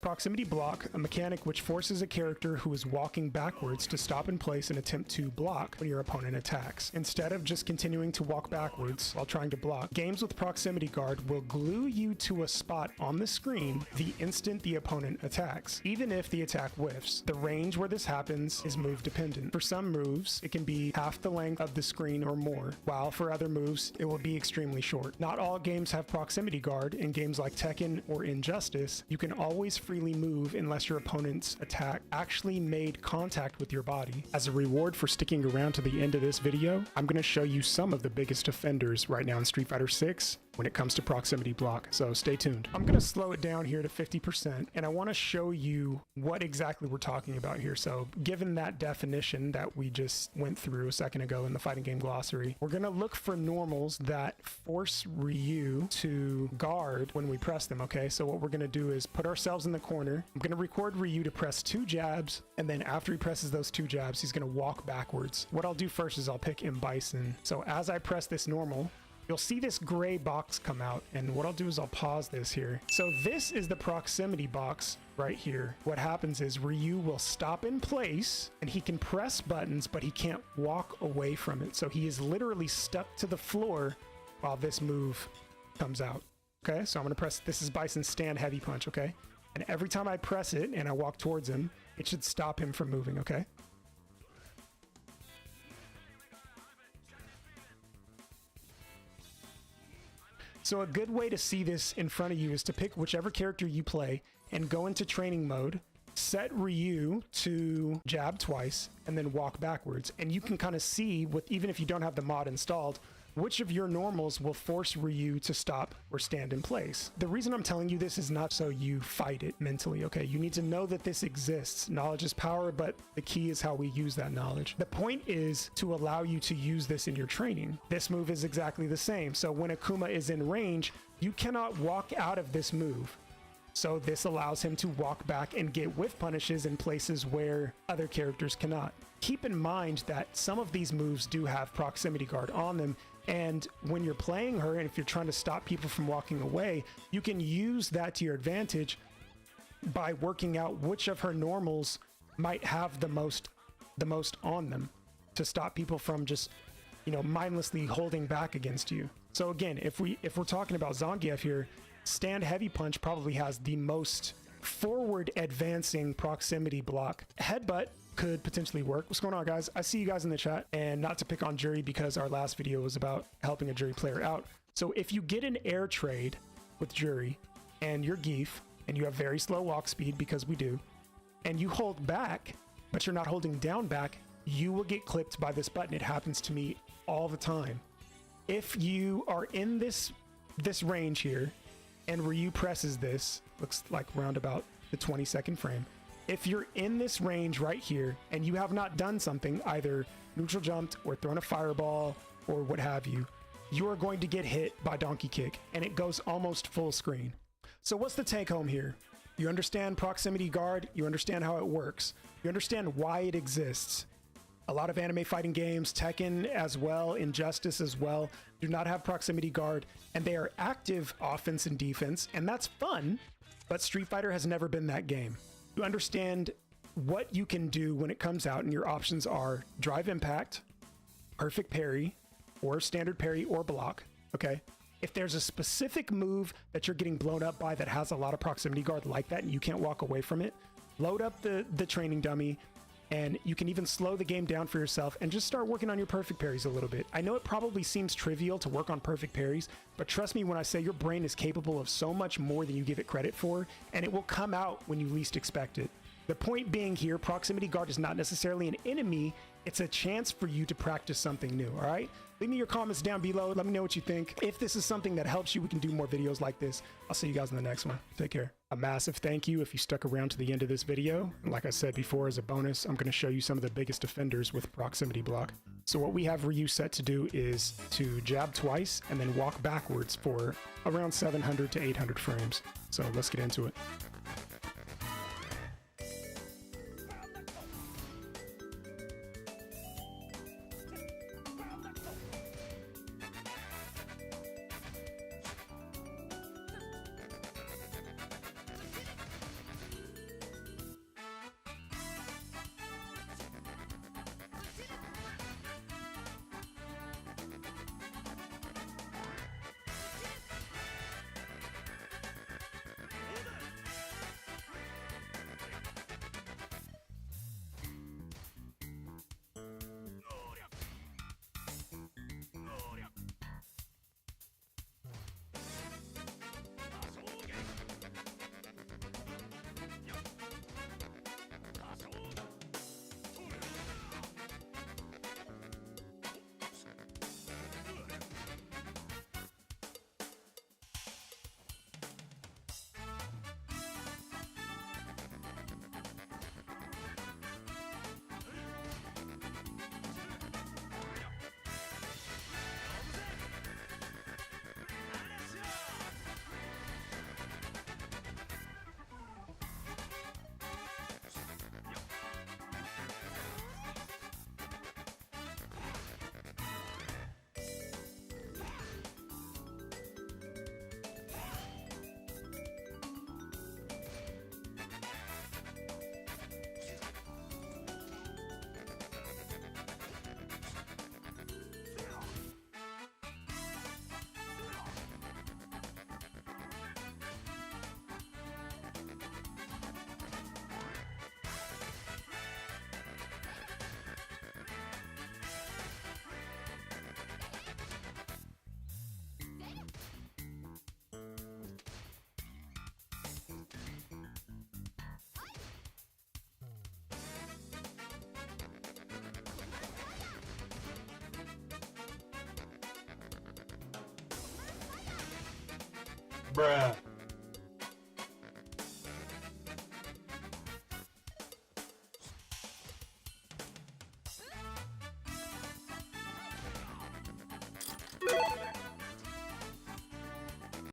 proximity block, a mechanic which forces a character who is walking backwards to stop in place and attempt to block when your opponent attacks. Instead of just continuing to walk backwards while trying to block, games with proximity guard will glue you to a spot on the screen the instant the opponent attacks, even if the attack whiffs. The range where this happens is move dependent. For some moves, it can be half the length of the screen or more, while for other moves, it will be extremely short. Not all games have proximity guard. In games like Tekken or Injustice, you can always freely move unless your opponent's attack actually made contact with your body. As a reward for sticking around to the end of this video, I'm going to show you some of the biggest offenders right now in Street Fighter 6 when it comes to proximity block, so stay tuned. I'm going to slow it down here to 50%, and I want to show you what exactly we're talking about here. So given that definition that we just went through a second ago in the fighting game glossary, we're going to look for normals that force Ryu to guard when we press them, okay? So what we're going to do is put ourselves in the corner. I'm going to record Ryu to press 2 jabs, and then after he presses those 2 jabs, he's going to walk backwards. What I'll do first is I'll pick M. Bison. So as I press this normal, you'll see this gray box come out, and what I'll do is I'll pause this here. So this is the proximity box right here. What happens is Ryu will stop in place and he can press buttons, but he can't walk away from it. So he is literally stuck to the floor while this move comes out. Okay, so I'm gonna press, this is Bison's stand heavy punch, okay? And every time I press it and I walk towards him, it should stop him from moving, okay? So a good way to see this in front of you is to pick whichever character you play and go into training mode, set Ryu to jab twice, and then walk backwards. And you can kind of see, with even if you don't have the mod installed, which of your normals will force Ryu to stop or stand in place. The reason I'm telling you this is not so you fight it mentally, okay? You need to know that this exists. Knowledge is power, but the key is how we use that knowledge. The point is to allow you to use this in your training. This move is exactly the same. So when Akuma is in range, you cannot walk out of this move. So this allows him to walk back and get whiff punishes in places where other characters cannot. Keep in mind that some of these moves do have proximity guard on them, and when you're playing her and if you're trying to stop people from walking away, you can use that to your advantage by working out which of her normals might have the most on them to stop people from just, you know, mindlessly holding back against you. So again, if we're talking about Zangief here, stand heavy punch probably has the most forward advancing proximity block. Headbutt could potentially work. What's going on, guys? I see you guys in the chat, and not to pick on Jury because our last video was about helping a Jury player out. So if you get an air trade with Jury and you're Geef and you have very slow walk speed, because we do, and you hold back, but you're not holding down back, you will get clipped by this button. It happens to me all the time. If you are in this range here and Ryu presses this, looks like round about the 20-second frame. If you're in this range right here and you have not done something, either neutral jumped or thrown a fireball or what have you, you are going to get hit by Donkey Kick, and it goes almost full screen. So what's the take home here? You understand proximity guard, you understand how it works, you understand why it exists. A lot of anime fighting games, Tekken as well, Injustice as well, do not have proximity guard, and they are active offense and defense, and that's fun, but Street Fighter has never been that game. You understand what you can do when it comes out, and your options are drive impact, perfect parry, or standard parry or block, okay? If there's a specific move that you're getting blown up by that has a lot of proximity guard like that and you can't walk away from it, load up the training dummy, and you can even slow the game down for yourself and just start working on your perfect parries a little bit. I know it probably seems trivial to work on perfect parries, but trust me when I say your brain is capable of so much more than you give it credit for, and it will come out when you least expect it. The point being here, proximity guard is not necessarily an enemy, it's a chance for you to practice something new, all right? Leave me your comments down below, let me know what you think. If this is something that helps you, we can do more videos like this. I'll see you guys in the next one. Take care. A massive thank you if you stuck around to the end of this video. Like I said before, as a bonus, I'm gonna show you some of the biggest offenders with proximity block. So what we have Ryu set to do is to jab twice and then walk backwards for around 700 to 800 frames. So let's get into it. Bruh.